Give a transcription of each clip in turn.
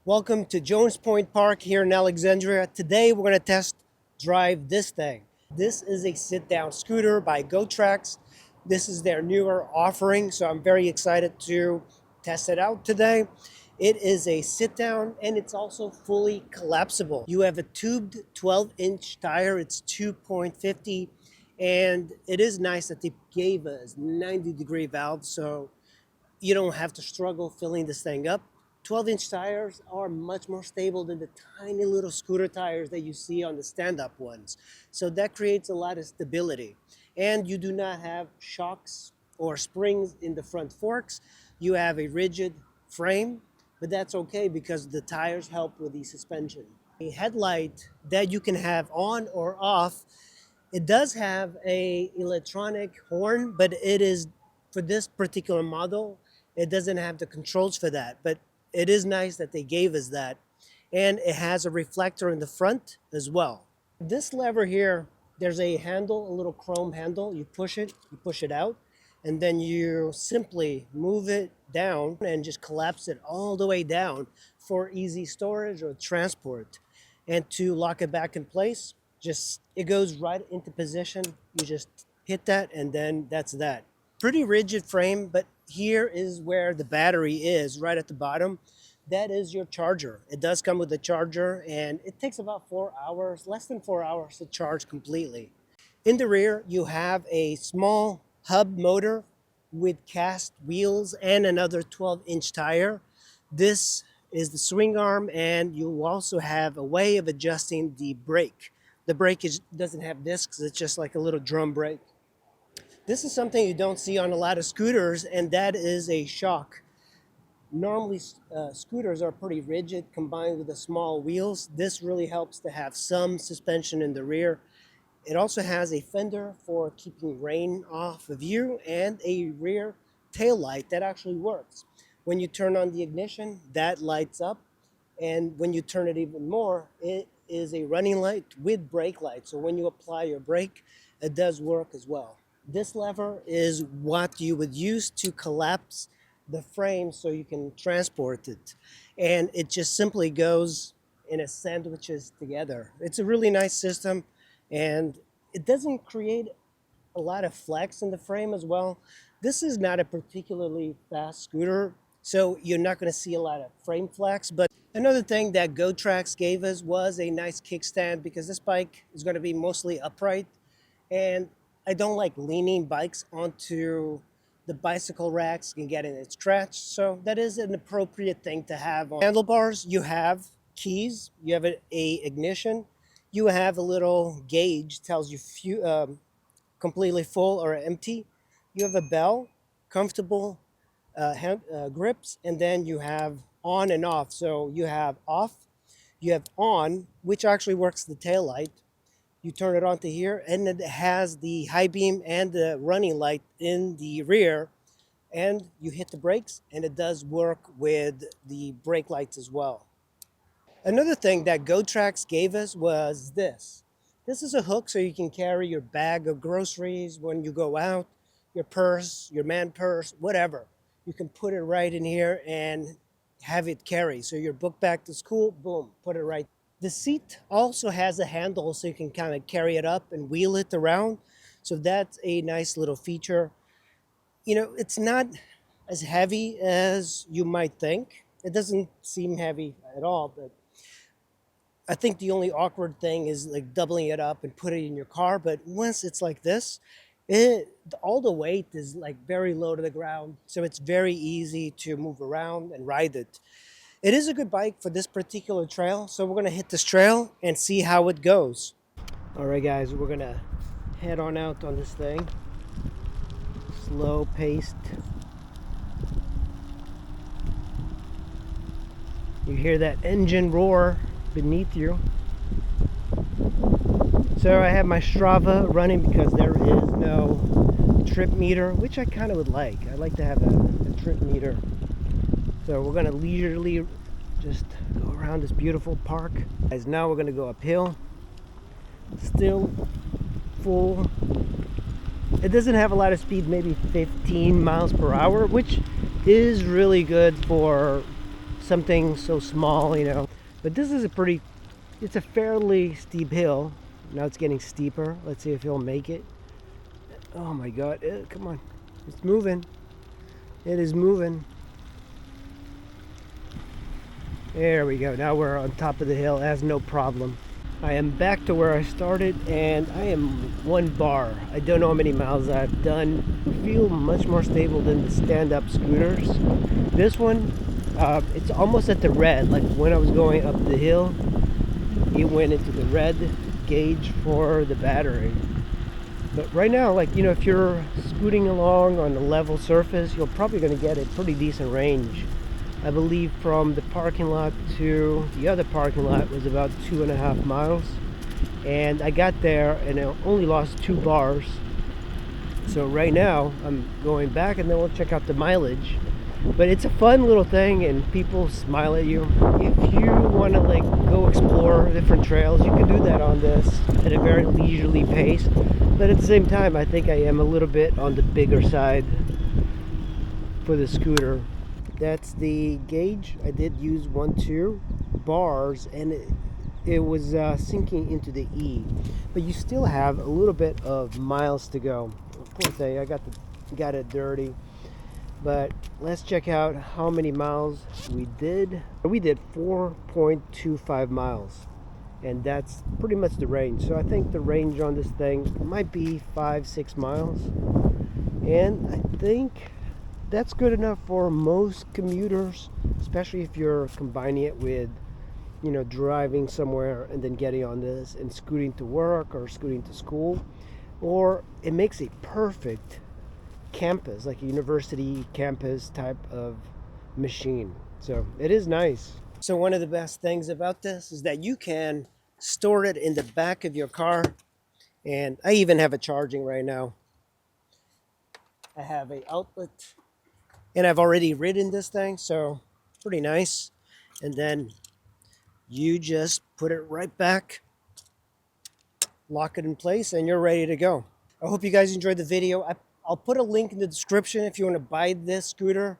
Welcome to Jones Point Park here in Alexandria. Today we're going to test drive this thing. This is a sit-down scooter by Gotrax. This is their newer offering, so I'm very excited to test it out today. It is a sit-down and it's also fully collapsible. You have a tubed 12-inch tire. It's 2.50, and it is nice that they gave us 90-degree valves, so you don't have to struggle filling this thing up. 12-inch tires are much more stable than the tiny little scooter tires that you see on the stand-up ones. So that creates a lot of stability. And you do not have shocks or springs in the front forks. You have a rigid frame, but that's okay because the tires help with the suspension. A headlight that you can have on or off. It does have a electronic horn, but it is, for this particular model, it doesn't have the controls for that. But it is nice that they gave us that. And it has a reflector in the front as well. This lever here, there's a handle, a little chrome handle. You push it out, and then you simply move it down and just collapse it all the way down for easy storage or transport. And to lock it back in place, it goes right into position. You just hit that, and then that's that. Pretty rigid frame, but here is where the battery is, right at the bottom. That is your charger. It does come with a charger, and it takes about 4 hours, less than 4 hours to charge completely. In the rear, you have a small hub motor with cast wheels and another 12-inch tire. This is the swing arm, and you also have a way of adjusting the brake. The brake doesn't have discs, it's just like a little drum brake. This is something you don't see on a lot of scooters, and that is a shock. Normally, scooters are pretty rigid combined with the small wheels. This really helps to have some suspension in the rear. It also has a fender for keeping rain off of you and a rear tail light that actually works. When you turn on the ignition, that lights up, and when you turn it even more, it is a running light with brake light. So when you apply your brake, it does work as well. This lever is what you would use to collapse the frame so you can transport it. And it just simply goes in a sandwiches together. It's a really nice system, and it doesn't create a lot of flex in the frame as well. This is not a particularly fast scooter, so you're not going to see a lot of frame flex. But another thing that Gotrax gave us was a nice kickstand, because this bike is going to be mostly upright, and I don't like leaning bikes onto the bicycle racks and getting it scratched. So that is an appropriate thing to have on handlebars. You have keys, you have a ignition, you have a little gauge, tells you completely full or empty. You have a bell, comfortable grips, and then you have on and off. So you have off, you have on, which actually works the tail light. You turn it onto here, and it has the high beam and the running light in the rear, and you hit the brakes, and it does work with the brake lights as well. Another thing that Gotrax gave us was this. This is a hook so you can carry your bag of groceries when you go out, your purse, your man purse, whatever. You can put it right in here and have it carry. So your book back to school, boom, put it right. The seat also has a handle so you can kind of carry it up and wheel it around. So that's a nice little feature. You know, it's not as heavy as you might think. It doesn't seem heavy at all, but I think the only awkward thing is like doubling it up and putting it in your car. But once it's like this, all the weight is like very low to the ground. So it's very easy to move around and ride it. It is a good bike for this particular trail, so we're gonna hit this trail and see how it goes. All right, guys, we're gonna head on out on this thing. Slow paced. You hear that engine roar beneath you. So I have my Strava running because there is no trip meter, which I kind of would like. I'd like to have a trip meter. So we're gonna leisurely just go around this beautiful park. Guys, now we're gonna go uphill. Still full. It doesn't have a lot of speed, maybe 15 miles per hour, which is really good for something so small, you know. But this is it's a fairly steep hill. Now it's getting steeper. Let's see if he'll make it. Oh my God, come on. It's moving. It is moving. There we go. Now we're on top of the hill. It has no problem. I am back to where I started, and I am 1 bar. I don't know how many miles I've done. I feel much more stable than the stand-up scooters. This one, it's almost at the red. Like when I was going up the hill, it went into the red gauge for the battery. But right now, like, you know, if you're scooting along on a level surface, you're probably going to get a pretty decent range. I believe from the parking lot to the other parking lot was about 2.5 miles. And I got there and I only lost 2 bars. So right now I'm going back and then we'll check out the mileage. But it's a fun little thing and people smile at you. If you want to like go explore different trails, you can do that on this at a very leisurely pace. But at the same time, I think I am a little bit on the bigger side for the scooter. That's the gauge. I did use 2 bars and it was sinking into the E. But you still have a little bit of miles to go. Poor thing, I got it dirty. But let's check out how many miles we did. We did 4.25 miles. And that's pretty much the range. So I think the range on this thing might be 5-6 miles. And I think that's good enough for most commuters, especially if you're combining it with, you know, driving somewhere and then getting on this and scooting to work or scooting to school. Or it makes a perfect campus, like a university campus type of machine. So it is nice. So one of the best things about this is that you can store it in the back of your car. And I even have it charging right now. I have an outlet. And I've already ridden this thing, so pretty nice. And then you just put it right back, lock it in place, and you're ready to go. I hope you guys enjoyed the video. I'll put a link in the description if you want to buy this scooter.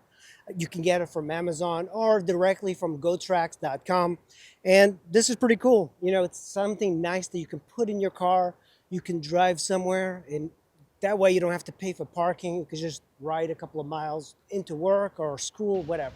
You can get it from Amazon or directly from Gotrax.com. And this is pretty cool. You know, it's something nice that you can put in your car. You can drive somewhere, and that way you don't have to pay for parking. You can just ride a couple of miles into work or school, whatever.